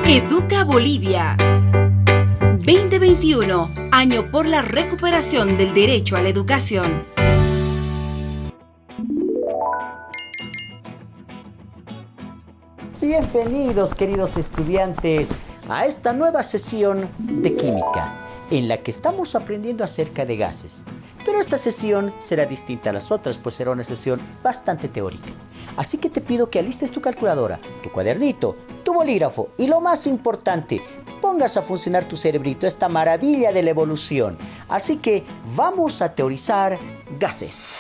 Educa Bolivia. 2021, año por la recuperación del derecho a la educación. Bienvenidos, queridos estudiantes, a esta nueva sesión de química, en la que estamos aprendiendo acerca de gases. Pero esta sesión será distinta a las otras, pues será una sesión bastante teórica. Así que te pido que alistes tu calculadora, tu cuadernito, tu bolígrafo y, lo más importante, pongas a funcionar tu cerebrito, esta maravilla de la evolución. Así que vamos a teorizar gases.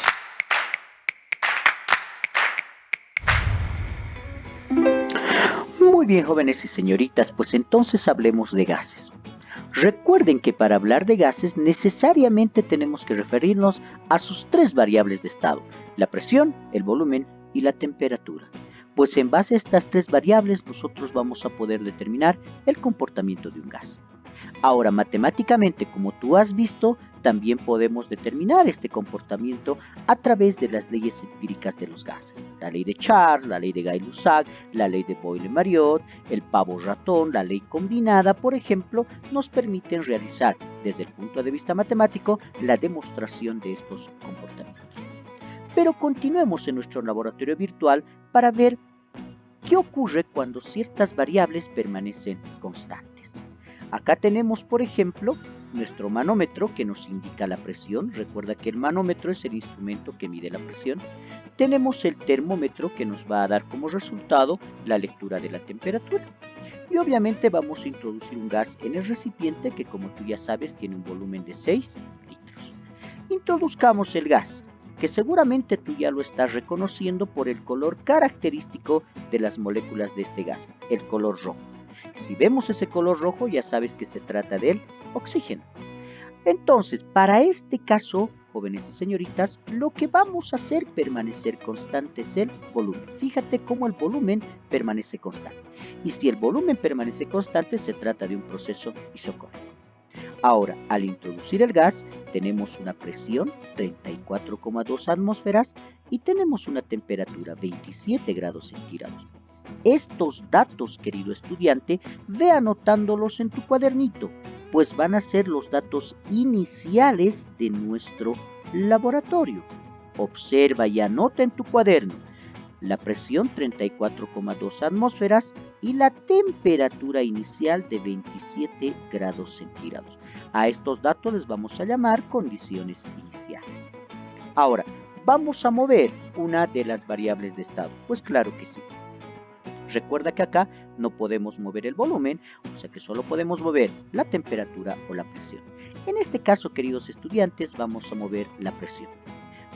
Muy bien, jóvenes y señoritas, pues entonces hablemos de gases. Recuerden que para hablar de gases necesariamente tenemos que referirnos a sus tres variables de estado: la presión, el volumen y la temperatura. Pues en base a estas tres variables nosotros vamos a poder determinar el comportamiento de un gas. Ahora, matemáticamente, como tú has visto, también podemos determinar este comportamiento a través de las leyes empíricas de los gases. La ley de Charles, la ley de Gay-Lussac, la ley de Boyle-Mariotte, el pavo-ratón, la ley combinada, por ejemplo, nos permiten realizar, desde el punto de vista matemático, la demostración de estos comportamientos. Pero continuemos en nuestro laboratorio virtual para ver qué ocurre cuando ciertas variables permanecen constantes. Acá tenemos, por ejemplo, nuestro manómetro que nos indica la presión. Recuerda que el manómetro es el instrumento que mide la presión. Tenemos el termómetro que nos va a dar como resultado la lectura de la temperatura. Y obviamente vamos a introducir un gas en el recipiente que, como tú ya sabes, tiene un volumen de 6 litros. Introduzcamos el gas, que seguramente tú ya lo estás reconociendo por el color característico de las moléculas de este gas, el color rojo. Si vemos ese color rojo, ya sabes que se trata del oxígeno. Entonces, para este caso, jóvenes y señoritas, lo que vamos a hacer permanecer constante es el volumen. Fíjate cómo el volumen permanece constante. Y si el volumen permanece constante, se trata de un proceso isocórnico. Ahora, al introducir el gas, tenemos una presión, 34,2 atmósferas, y tenemos una temperatura, 27 grados centígrados. Estos datos, querido estudiante, ve anotándolos en tu cuadernito, pues van a ser los datos iniciales de nuestro laboratorio. Observa y anota en tu cuaderno la presión, 34,2 atmósferas, y la temperatura inicial de 27 grados centígrados. A estos datos les vamos a llamar condiciones iniciales. Ahora, ¿vamos a mover una de las variables de estado? Pues claro que sí. Recuerda que acá no podemos mover el volumen, o sea que solo podemos mover la temperatura o la presión. En este caso, queridos estudiantes, vamos a mover la presión.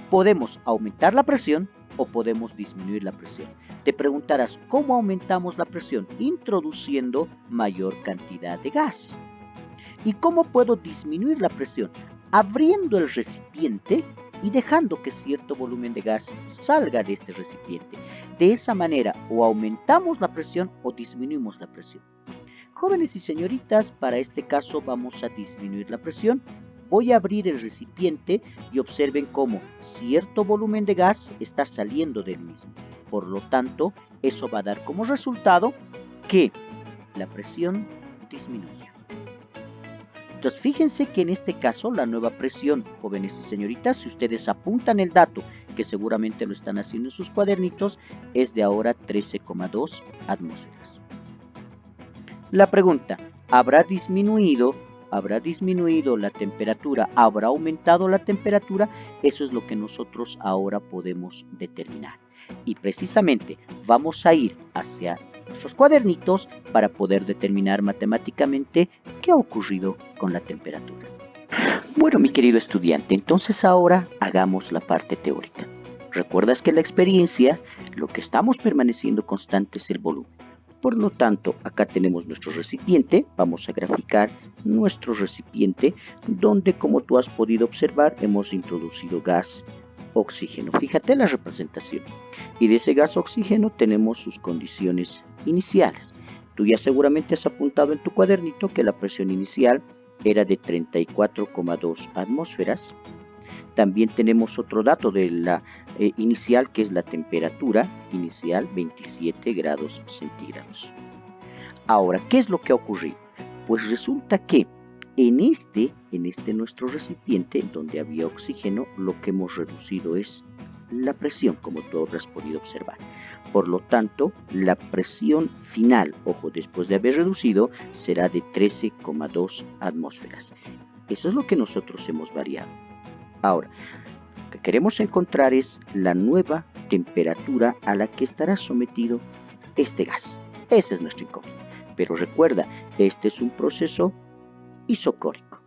Podemos aumentar la presión o podemos disminuir la presión. Te preguntarás, ¿cómo aumentamos la presión? Introduciendo mayor cantidad de gas. ¿Y cómo puedo disminuir la presión? Abriendo el recipiente y dejando que cierto volumen de gas salga de este recipiente. De esa manera, o aumentamos la presión o disminuimos la presión. Jóvenes y señoritas, para este caso vamos a disminuir la presión. Voy a abrir el recipiente y observen cómo cierto volumen de gas está saliendo del mismo. Por lo tanto, eso va a dar como resultado que la presión disminuye. Entonces, fíjense que en este caso la nueva presión, jóvenes y señoritas, si ustedes apuntan el dato, que seguramente lo están haciendo en sus cuadernitos, es de ahora 13,2 atmósferas. La pregunta, ¿habrá disminuido la temperatura? ¿Habrá aumentado la temperatura? Eso es lo que nosotros ahora podemos determinar. Y precisamente vamos a ir hacia nuestros cuadernitos para poder determinar matemáticamente qué ha ocurrido con la temperatura. Bueno, mi querido estudiante, entonces ahora hagamos la parte teórica. ¿Recuerdas que en la experiencia lo que estamos permaneciendo constante es el volumen? Por lo tanto, acá tenemos nuestro recipiente. Vamos a graficar nuestro recipiente, donde, como tú has podido observar, hemos introducido gas oxígeno. Fíjate la representación. Y de ese gas oxígeno tenemos sus condiciones iniciales. Tú ya seguramente has apuntado en tu cuadernito que la presión inicial era de 34,2 atmósferas. También tenemos otro dato de la inicial, que es la temperatura inicial, 27 grados centígrados. Ahora, ¿qué es lo que ha ocurrido? Pues resulta que en este nuestro recipiente donde había oxígeno, lo que hemos reducido es la presión, como tú habrás podido observar. Por lo tanto, la presión final, ojo, después de haber reducido, será de 13,2 atmósferas. Eso es lo que nosotros hemos variado. Ahora, lo que queremos encontrar es la nueva temperatura a la que estará sometido este gas. Ese es nuestro incógnito. Pero recuerda, este es un proceso isocórico.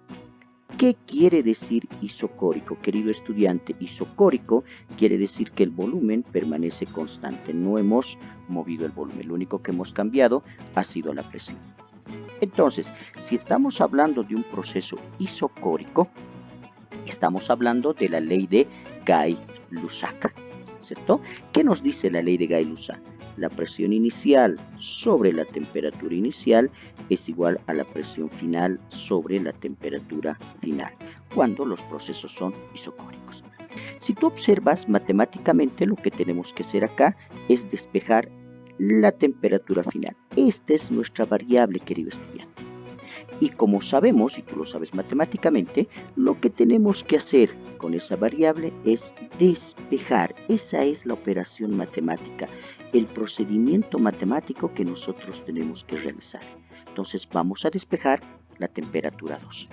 ¿Qué quiere decir isocórico, querido estudiante? Isocórico quiere decir que el volumen permanece constante. No hemos movido el volumen. Lo único que hemos cambiado ha sido la presión. Entonces, si estamos hablando de un proceso isocórico, estamos hablando de la ley de Gay-Lussac, ¿cierto? ¿Qué nos dice la ley de Gay-Lussac? La presión inicial sobre la temperatura inicial es igual a la presión final sobre la temperatura final, cuando los procesos son isocóricos. Si tú observas matemáticamente, lo que tenemos que hacer acá es despejar la temperatura final. Esta es nuestra variable, querido estudiante. Y como sabemos, y tú lo sabes matemáticamente, lo que tenemos que hacer con esa variable es despejar. Esa es la operación matemática, el procedimiento matemático que nosotros tenemos que realizar. Entonces vamos a despejar la temperatura 2.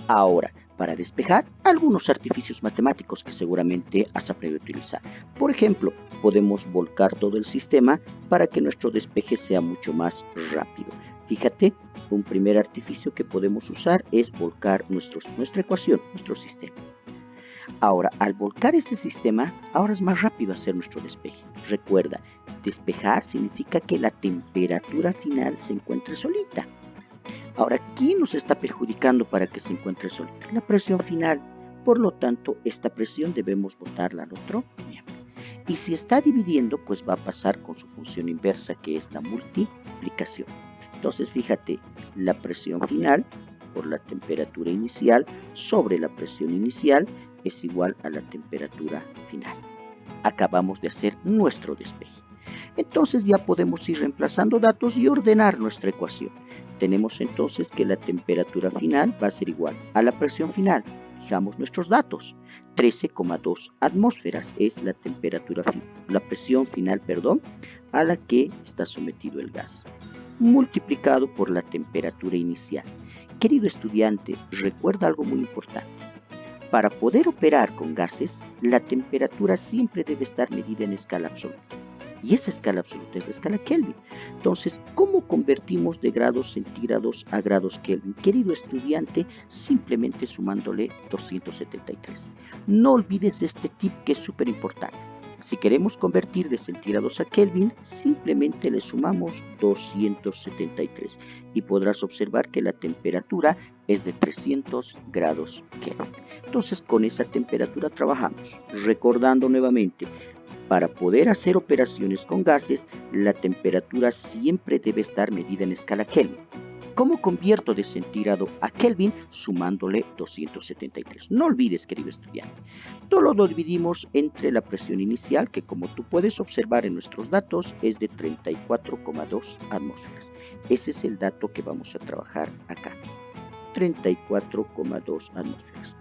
Ahora, para despejar, algunos artificios matemáticos que seguramente has aprendido a utilizar. Por ejemplo, podemos volcar todo el sistema para que nuestro despeje sea mucho más rápido. Fíjate, un primer artificio que podemos usar es volcar nuestra ecuación, nuestro sistema. Ahora, al volcar ese sistema, ahora es más rápido hacer nuestro despeje. Recuerda, despejar significa que la temperatura final se encuentre solita. Ahora, ¿quién nos está perjudicando para que se encuentre solita? La presión final. Por lo tanto, esta presión debemos botarla al otro miembro. Y si está dividiendo, pues va a pasar con su función inversa, que es la multiplicación. Entonces, fíjate, la presión final por la temperatura inicial sobre la presión inicial es igual a la temperatura final. Acabamos de hacer nuestro despeje. Entonces ya podemos ir reemplazando datos y ordenar nuestra ecuación. Tenemos entonces que la temperatura final va a ser igual a la presión final. Fijamos nuestros datos. 13,2 atmósferas es la presión final, a la que está sometido el gas, multiplicado por la temperatura inicial. Querido estudiante, recuerda algo muy importante. Para poder operar con gases, la temperatura siempre debe estar medida en escala absoluta. Y esa escala absoluta es la escala Kelvin. Entonces, ¿cómo convertimos de grados centígrados a grados Kelvin? Querido estudiante, simplemente sumándole 273. No olvides este tip que es súper importante. Si queremos convertir de centígrados a Kelvin, simplemente le sumamos 273 y podrás observar que la temperatura es de 300 grados Kelvin. Entonces, con esa temperatura trabajamos. Recordando nuevamente, para poder hacer operaciones con gases, la temperatura siempre debe estar medida en escala Kelvin. ¿Cómo convierto de centígrado a Kelvin? Sumándole 273. No olvides, querido estudiante, todo lo dividimos entre la presión inicial, que como tú puedes observar en nuestros datos, es de 34,2 atmósferas. Ese es el dato que vamos a trabajar acá. 34,2 atmósferas.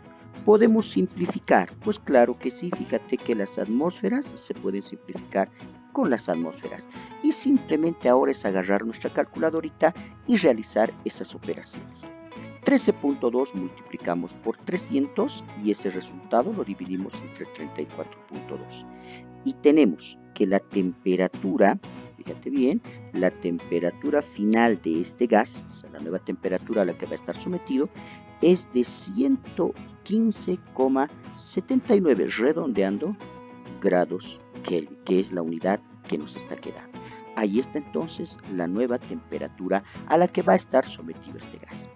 ¿Podemos simplificar? Pues claro que sí, fíjate que las atmósferas se pueden simplificar con las atmósferas. Y simplemente ahora es agarrar nuestra calculadorita y realizar esas operaciones. 13.2 multiplicamos por 300 y ese resultado lo dividimos entre 34.2. Y tenemos que la temperatura, fíjate bien, la temperatura final de este gas, o sea, la nueva temperatura a la que va a estar sometido, es de 115,79, redondeando, grados Kelvin, que es la unidad que nos está quedando. Ahí está entonces la nueva temperatura a la que va a estar sometido este gas.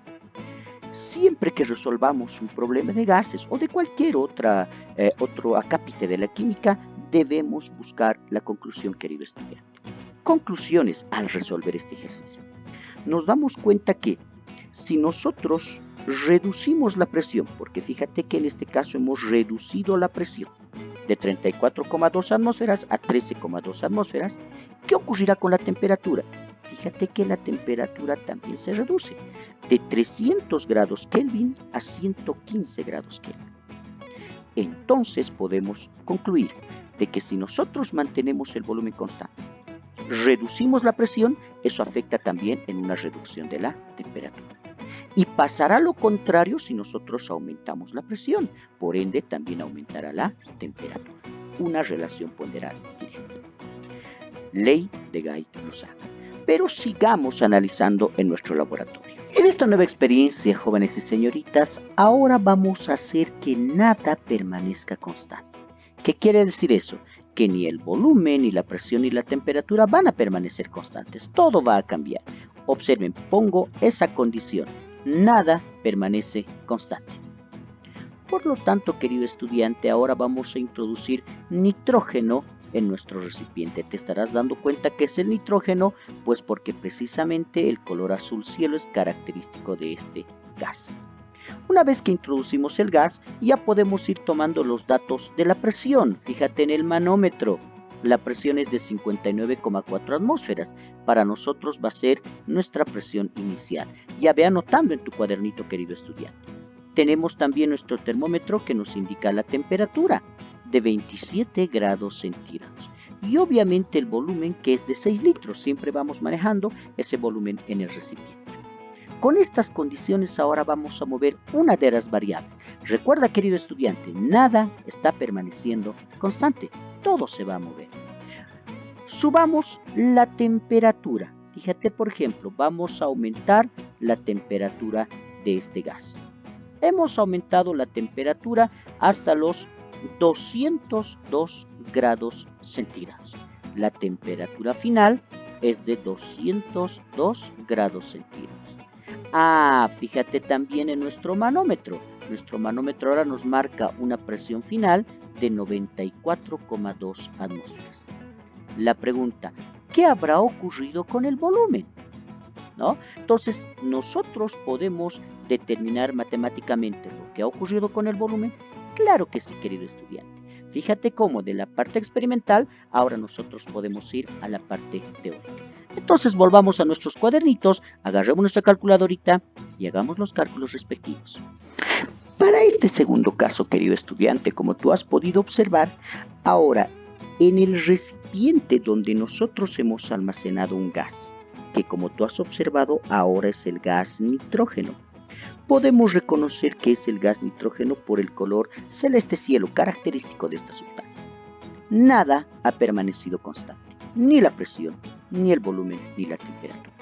Siempre que resolvamos un problema de gases o de cualquier otro acápite de la química, debemos buscar la conclusión, querido estudiante. Conclusiones al resolver este ejercicio. Nos damos cuenta que si nosotros reducimos la presión, porque fíjate que en este caso hemos reducido la presión de 34,2 atmósferas a 13,2 atmósferas, ¿qué ocurrirá con la temperatura? fíjate que la temperatura también se reduce de 300 grados Kelvin a 115 grados Kelvin. Entonces podemos concluir de que si nosotros mantenemos el volumen constante, reducimos la presión, eso afecta también en una reducción de la temperatura. Y pasará lo contrario si nosotros aumentamos la presión, por ende también aumentará la temperatura. Una relación ponderal directa. Ley de Guy-Lussac. Pero sigamos analizando en nuestro laboratorio. En esta nueva experiencia, jóvenes y señoritas, ahora vamos a hacer que nada permanezca constante. ¿Qué quiere decir eso? Que ni el volumen, ni la presión, ni la temperatura van a permanecer constantes. Todo va a cambiar. Observen, pongo esa condición. Nada permanece constante. Por lo tanto, querido estudiante, ahora vamos a introducir nitrógeno en nuestro recipiente. Te estarás dando cuenta que es el nitrógeno, pues porque precisamente el color azul cielo es característico de este gas. Una vez que introducimos el gas, ya podemos ir tomando los datos de la presión. Fíjate en el manómetro. La presión es de 59,4 atmósferas. Para nosotros va a ser nuestra presión inicial. Ya ve anotando en tu cuadernito, querido estudiante. Tenemos también nuestro termómetro que nos indica la temperatura de 27 grados centígrados. Y obviamente el volumen, que es de 6 litros. Siempre vamos manejando ese volumen en el recipiente. Con estas condiciones ahora vamos a mover una de las variables. Recuerda, querido estudiante, nada está permaneciendo constante. Todo se va a mover. Subamos la temperatura. Fíjate, por ejemplo, vamos a aumentar la temperatura de este gas. Hemos aumentado la temperatura hasta los 202 grados centígrados. La temperatura final es de 202 grados centígrados. Fíjate también en nuestro manómetro. Nuestro manómetro ahora nos marca una presión final de 94,2 atmósferas. La pregunta, ¿qué habrá ocurrido con el volumen? ¿No? Entonces, nosotros podemos determinar matemáticamente lo que ha ocurrido con el volumen. Claro que sí, querido estudiante. Fíjate cómo de la parte experimental ahora nosotros podemos ir a la parte teórica. Entonces volvamos a nuestros cuadernitos, agarremos nuestra calculadorita y hagamos los cálculos respectivos. Para este segundo caso, querido estudiante, como tú has podido observar, ahora en el recipiente donde nosotros hemos almacenado un gas, que como tú has observado ahora es el gas nitrógeno, podemos reconocer que es el gas nitrógeno por el color celeste cielo característico de esta sustancia. Nada ha permanecido constante, ni la presión, ni el volumen, ni la temperatura.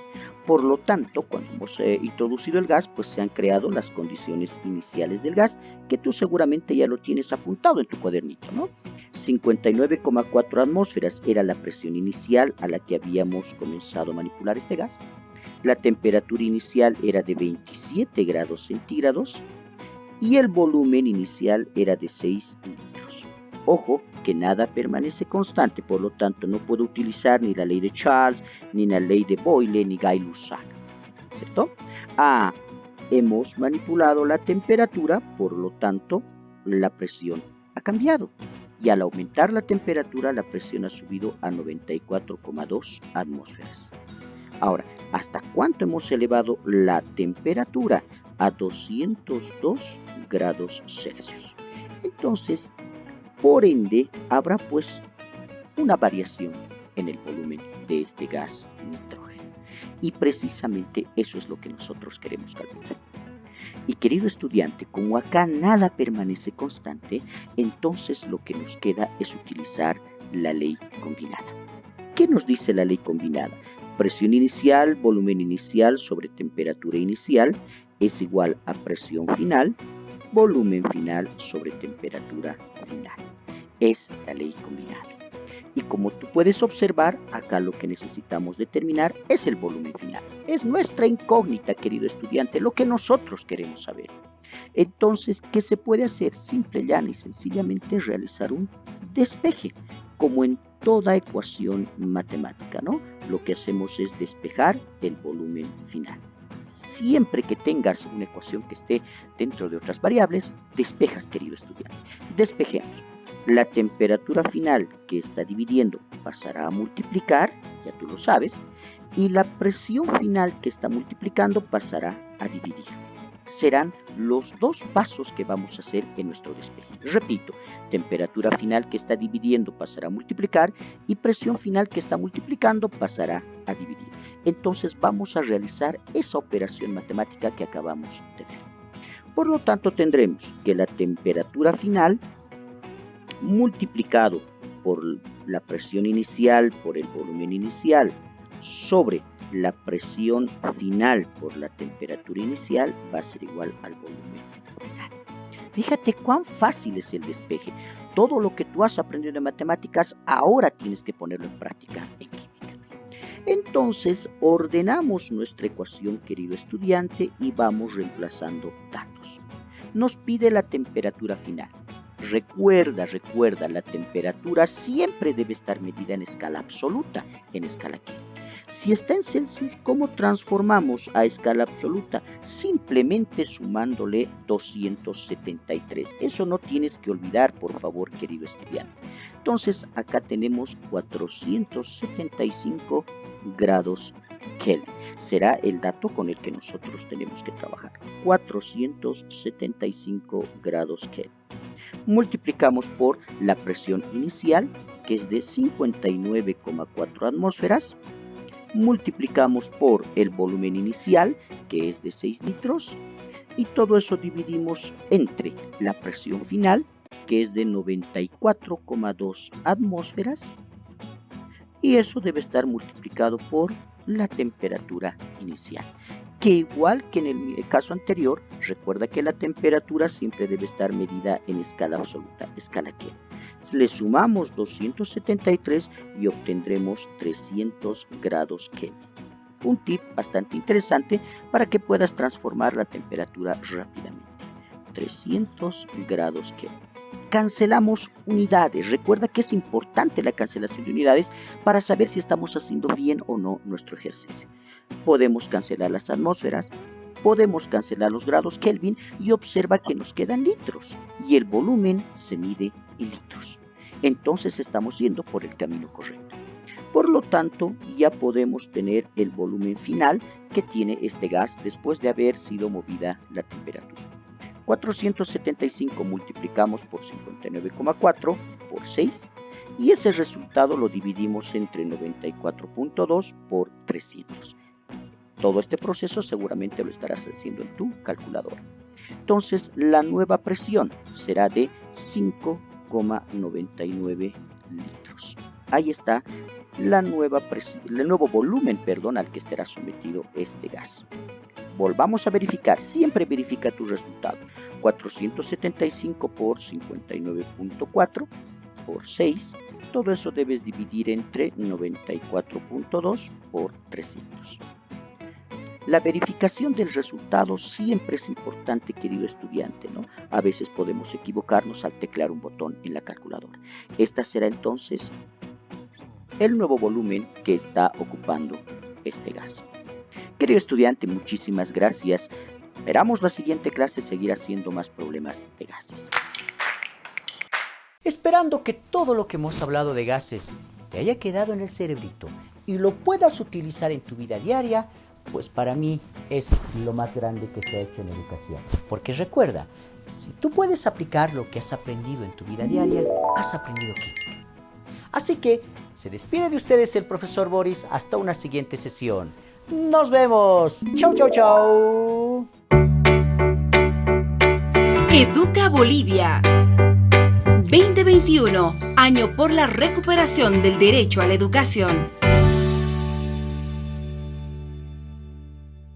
Por lo tanto, cuando hemos introducido el gas, pues se han creado las condiciones iniciales del gas, que tú seguramente ya lo tienes apuntado en tu cuadernito, ¿no? 59,4 atmósferas era la presión inicial a la que habíamos comenzado a manipular este gas. La temperatura inicial era de 27 grados centígrados y el volumen inicial era de 6 litros. Ojo que nada permanece constante, por lo tanto no puedo utilizar ni la ley de Charles, ni la ley de Boyle, ni Guy-Lussac, ¿cierto? Hemos manipulado la temperatura, por lo tanto la presión ha cambiado. Y al aumentar la temperatura, la presión ha subido a 94,2 atmósferas. Ahora, ¿hasta cuánto hemos elevado la temperatura? A 202 grados Celsius. Entonces, por ende, habrá pues una variación en el volumen de este gas nitrógeno. Y precisamente eso es lo que nosotros queremos calcular. Y querido estudiante, como acá nada permanece constante, entonces lo que nos queda es utilizar la ley combinada. ¿Qué nos dice la ley combinada? Presión inicial, volumen inicial sobre temperatura inicial es igual a presión final, volumen final sobre temperatura final. Es la ley combinada. Y como tú puedes observar, acá lo que necesitamos determinar es el volumen final. Es nuestra incógnita, querido estudiante, lo que nosotros queremos saber. Entonces, ¿qué se puede hacer? Simple, llana y sencillamente realizar un despeje, como en toda ecuación matemática, ¿no? Lo que hacemos es despejar el volumen final. Siempre que tengas una ecuación que esté dentro de otras variables, despejas, querido estudiante. Despejemos. La temperatura final que está dividiendo pasará a multiplicar, ya tú lo sabes, y la presión final que está multiplicando pasará a dividir. Serán los dos pasos que vamos a hacer en nuestro despeje. Repito, temperatura final que está dividiendo pasará a multiplicar y presión final que está multiplicando pasará a dividir. Entonces vamos a realizar esa operación matemática que acabamos de ver. Por lo tanto, tendremos que la temperatura final multiplicado por la presión inicial por el volumen inicial sobre la presión final por la temperatura inicial va a ser igual al volumen final. Fíjate cuán fácil es el despeje. Todo lo que tú has aprendido en matemáticas ahora tienes que ponerlo en práctica en química. Entonces ordenamos nuestra ecuación, querido estudiante, y vamos reemplazando datos. Nos pide la temperatura final. Recuerda, la temperatura siempre debe estar medida en escala absoluta, en escala Kelvin. Si está en Celsius, ¿cómo transformamos a escala absoluta? Simplemente sumándole 273. Eso no tienes que olvidar, por favor, querido estudiante. Entonces, acá tenemos 475 grados Kelvin. Será el dato con el que nosotros tenemos que trabajar. 475 grados Kelvin. Multiplicamos por la presión inicial, que es de 59,4 atmósferas. Multiplicamos por el volumen inicial, que es de 6 litros, y todo eso dividimos entre la presión final, que es de 94,2 atmósferas, y eso debe estar multiplicado por la temperatura inicial, que igual que en el caso anterior, recuerda que la temperatura siempre debe estar medida en escala absoluta, escala Kelvin. Le sumamos 273 y obtendremos 300 grados Kelvin. Un tip bastante interesante para que puedas transformar la temperatura rápidamente. 300 grados Kelvin. Cancelamos unidades. Recuerda que es importante la cancelación de unidades para saber si estamos haciendo bien o no nuestro ejercicio. Podemos cancelar las atmósferas, podemos cancelar los grados Kelvin y observa que nos quedan litros y el volumen se mide en litros. Entonces estamos yendo por el camino correcto. Por lo tanto, ya podemos tener el volumen final que tiene este gas después de haber sido movida la temperatura. 475 multiplicamos por 59,4 por 6 y ese resultado lo dividimos entre 94.2 por 300. Todo este proceso seguramente lo estarás haciendo en tu calculadora. Entonces la nueva presión será de 5,99 litros. Ahí está el nuevo volumen al que estará sometido este gas. Volvamos a verificar, siempre verifica tu resultado. 475 por 59.4 por 6, todo eso debes dividir entre 94.2 por 300. La verificación del resultado siempre es importante, querido estudiante, ¿no? A veces podemos equivocarnos al teclear un botón en la calculadora. Esta será entonces el nuevo volumen que está ocupando este gas. Querido estudiante, muchísimas gracias. Esperamos la siguiente clase seguir haciendo más problemas de gases. Esperando que todo lo que hemos hablado de gases te haya quedado en el cerebrito y lo puedas utilizar en tu vida diaria, pues para mí es lo más grande que se ha hecho en educación. Porque recuerda, si tú puedes aplicar lo que has aprendido en tu vida diaria, has aprendido química. Así que se despide de ustedes el profesor Boris hasta una siguiente sesión. ¡Nos vemos! ¡Chau, chau, chau! Educa Bolivia 2021, año por la recuperación del derecho a la educación.